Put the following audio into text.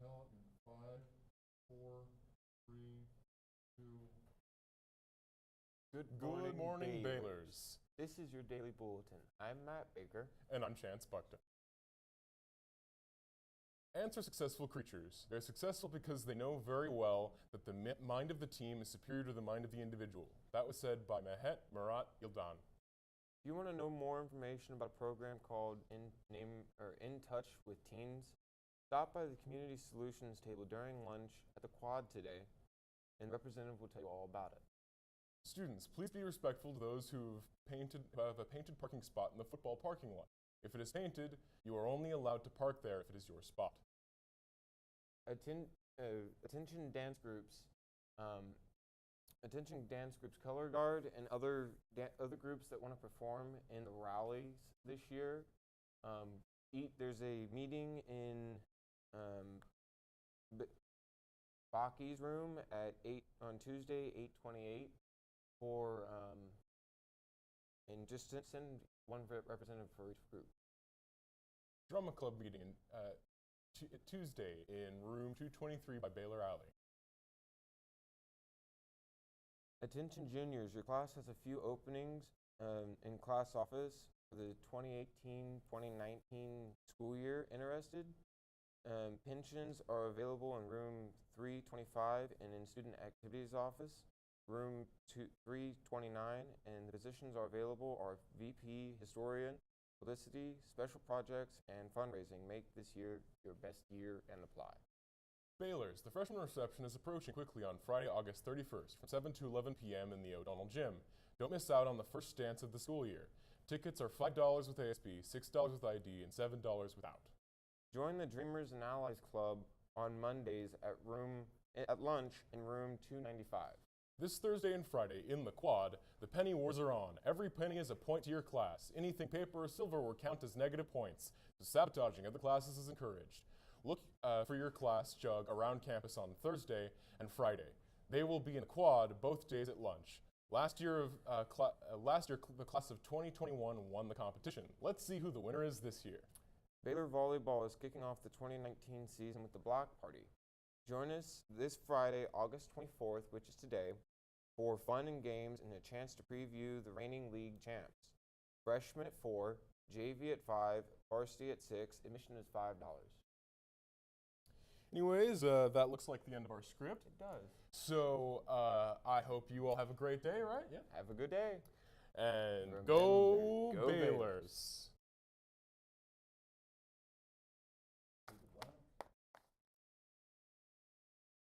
Tell in 5, 4, 3, 2. Good morning, Balers. This is your daily bulletin. I'm Matt Baker. And I'm Chance Buckton. Ants are successful creatures. They're successful because they know very well that the mind of the team is superior to the mind of the individual. That was said by Mehet Murat Yildan. If you want to know more information about a program called In Touch with Teens, stop by the Community Solutions table during lunch at the Quad today, and the representative will tell you all about it. Students, please be respectful to those who have a painted parking spot in the football parking lot. If it is painted, you are only allowed to park there if it is your spot. Attention dance groups. Attention dance groups, color guard, and other groups that want to perform in the rallies this year. There's a meeting in Baki's room at 8 on Tuesday, 8/28, for and just send one representative for each group. Drama club meeting Tuesday in room 223 by Baler Alley. Attention juniors, your class has a few openings in class office for the 2018-2019 school year. Interested? Pensions are available in room 325 and in student activities office, room 329, and the positions are available are VP, historian, publicity, special projects, and fundraising. Make this year your best year and apply. Balers, the freshman reception is approaching quickly on Friday, August 31st from 7 to 11 p.m. in the O'Donnell Gym. Don't miss out on the first dance of the school year. Tickets are $5 with ASB, $6 with ID, and $7 without. Join the Dreamers and Allies Club on Mondays at lunch in room 295. This Thursday and Friday in the Quad, the penny wars are on. Every penny is a point to your class. Anything paper or silver will count as negative points, so sabotaging of the classes is encouraged. Look for your class jug around campus on Thursday and Friday. They will be in the Quad both days at lunch. Last year, the class of 2021 won the competition. Let's see who the winner is this year. Baler Volleyball is kicking off the 2019 season with the block party. Join us this Friday, August 24th, which is today, for fun and games and a chance to preview the reigning league champs. Freshmen at 4, JV at 5, varsity at 6. Admission is $5. Anyways, that looks like the end of our script. It does. So I hope you all have a great day, right? Yeah. Have a good day. And Remember, go go Balers.